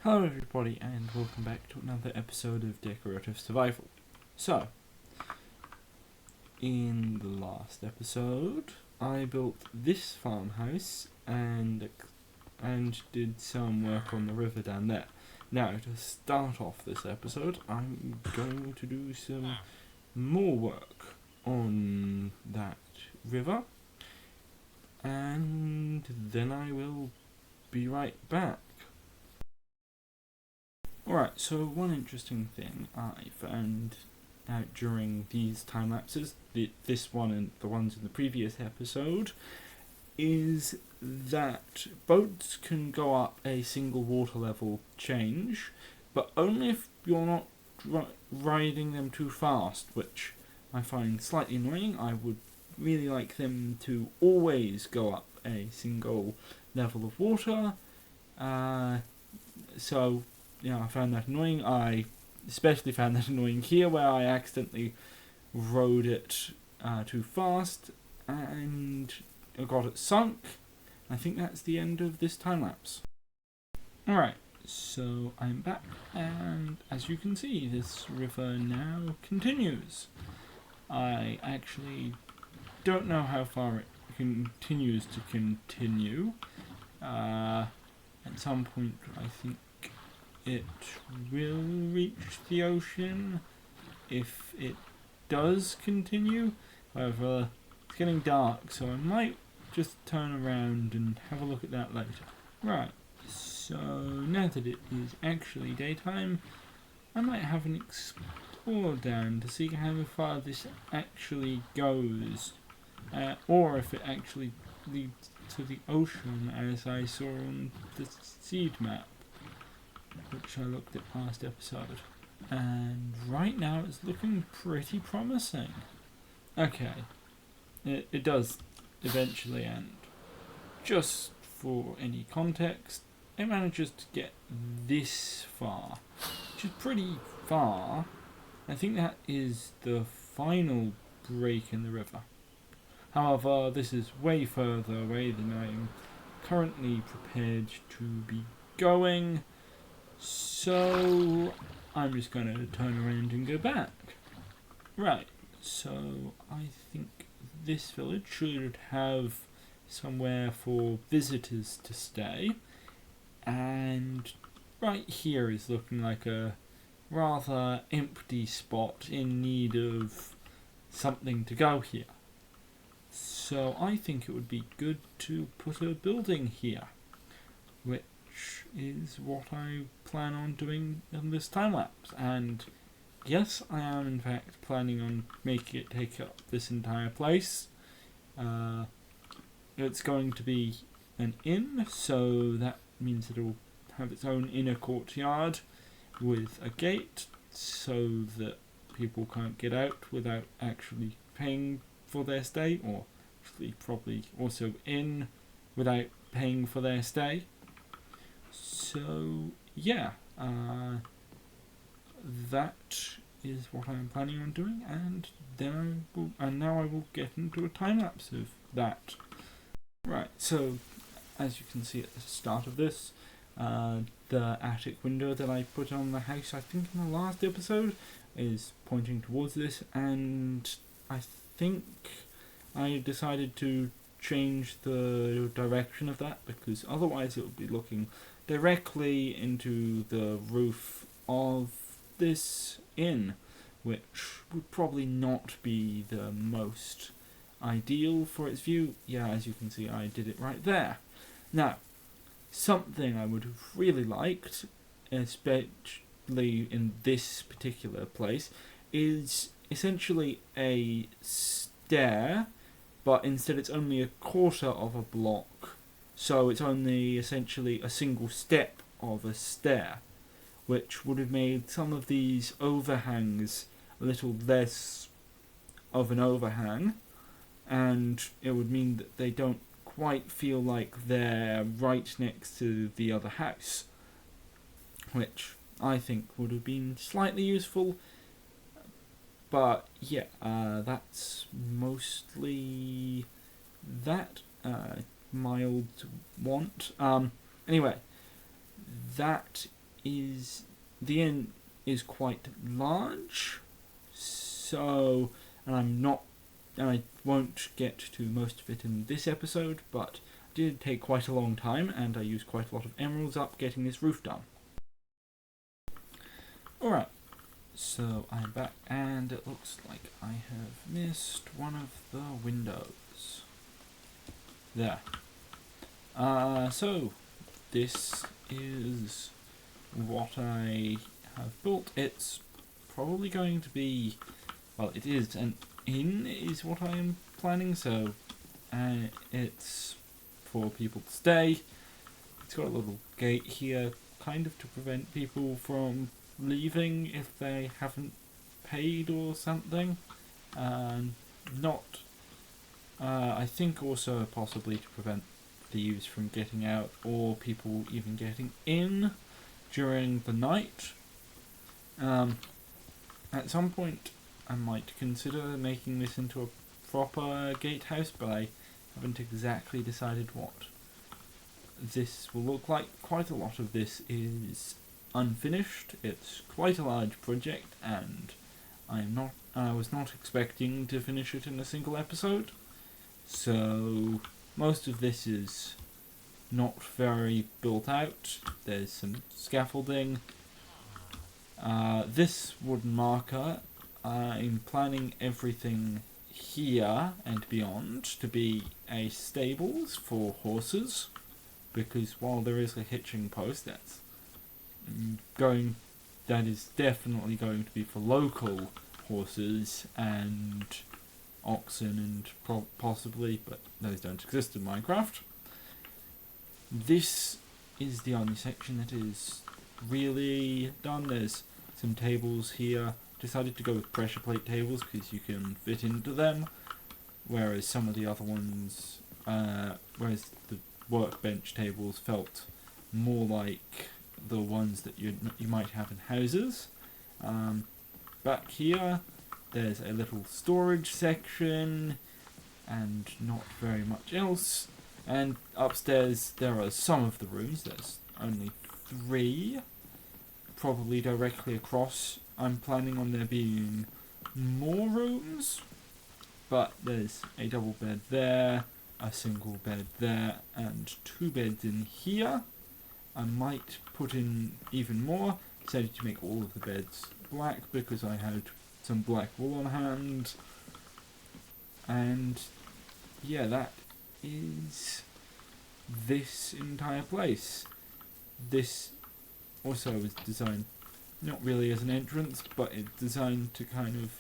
Hello everybody and welcome back to another episode of Decorative Survival. So, in the last episode, I built this farmhouse and did some work on the river down there. Now, to start off this episode, I'm going to do some more work on that river, and then I will be right back. Alright, so one interesting thing I found out during these time lapses, this one and the ones in the previous episode, is that boats can go up a single water level change, but only if you're not riding them too fast, which I find slightly annoying. I would really like them to always go up a single level of water, so I found that annoying. I especially found that annoying here, where I accidentally rode it too fast and I got it sunk. I think that's the end of this time lapse. Alright, so I'm back, and as you can see, this river now continues. I actually don't know how far it continues to continue. At some point, I think it will reach the ocean if it does continue. However, it's getting dark, so I might just turn around and have a look at that later. Right, so now that it is actually daytime, I might have an explore down to see how far this actually goes, or if it actually leads to the ocean as I saw on the seed map, which I looked at last episode. And right now it's looking pretty promising. Okay, it does eventually end. Just for any context, it manages to get this far, which is pretty far. I think that is the final break in the river. However, this is way further away than I am currently prepared to be going, so I'm just going to turn around and go back. Right, so I think this village should have somewhere for visitors to stay, and right here is looking like a rather empty spot in need of something to go here. So I think it would be good to put a building here, which is what I plan on doing in this time lapse. And yes, I am in fact planning on making it take up this entire place. It's going to be an inn, so that means it'll have its own inner courtyard with a gate so that people can't get out without actually paying for their stay, or actually probably also in without paying for their stay. So yeah, that is what I'm planning on doing, and now I will get into a time lapse of that. Right, so as you can see at the start of this, the attic window that I put on the house, I think in the last episode, is pointing towards this, and I think I decided to change the direction of that because otherwise it would be looking directly into the roof of this inn, which would probably not be the most ideal for its view. Yeah, as you can see, I did it right there. Now, something I would have really liked, especially in this particular place, is essentially a stair, but instead it's only a quarter of a block, so it's only essentially a single step of a stair, which would have made some of these overhangs a little less of an overhang, and it would mean that they don't quite feel like they're right next to the other house, which I think would have been slightly useful. But yeah, that's mostly that mild want. Anyway, that is the inn is quite large, so and I won't get to most of it in this episode, but it did take quite a long time, and I used quite a lot of emeralds up getting this roof done. Alright, so I'm back, and it looks like I have missed one of the windows. There. So this is what I have built. It's probably going to be, well, it is an inn is what I am planning, so it's for people to stay. It's got a little gate here, kind of to prevent people from leaving if they haven't paid or something. I think also possibly to prevent thieves from getting out or people even getting in during the night. At some point I might consider making this into a proper gatehouse, but I haven't exactly decided what this will look like. Quite a lot of this is unfinished. It's quite a large project, and I was not expecting to finish it in a single episode, so most of this is not very built out. There's some scaffolding. This wooden marker, I'm planning everything here and beyond to be a stables for horses, because while there is a hitching post, that is definitely going to be for local horses and oxen and possibly, but those don't exist in Minecraft. This is the only section that is really done. There's some tables here. Decided to go with pressure plate tables because you can fit into them, whereas some of the other ones, whereas the workbench tables felt more like the ones that you might have in houses. Back here there's a little storage section and not very much else, and upstairs there are some of the rooms. There's only 3, probably directly across. I'm planning on there being more rooms, but there's a double bed there, a single bed there, and 2 beds in here. I might put in even more. Decided to make all of the beds black because I had some black wool on hand. And yeah, that is this entire place. This also was designed not really as an entrance, but it's designed to kind of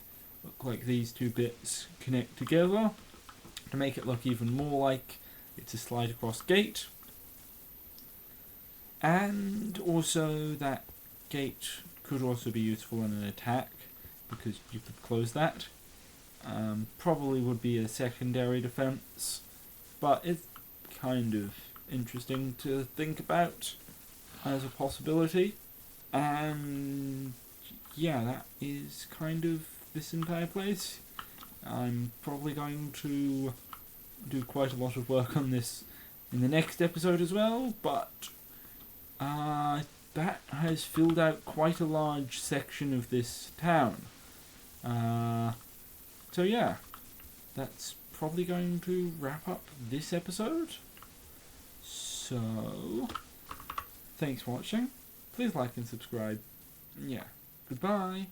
look like these 2 bits connect together to make it look even more like it's a slide across gate. And also that gate could also be useful in an attack because you could close that. Probably would be a secondary defense, but it's kind of interesting to think about as a possibility. And yeah, that is kind of this entire place. I'm probably going to do quite a lot of work on this in the next episode as well, but that has filled out quite a large section of this town. So yeah, that's probably going to wrap up this episode. So, thanks for watching. Please like and subscribe. Yeah, goodbye.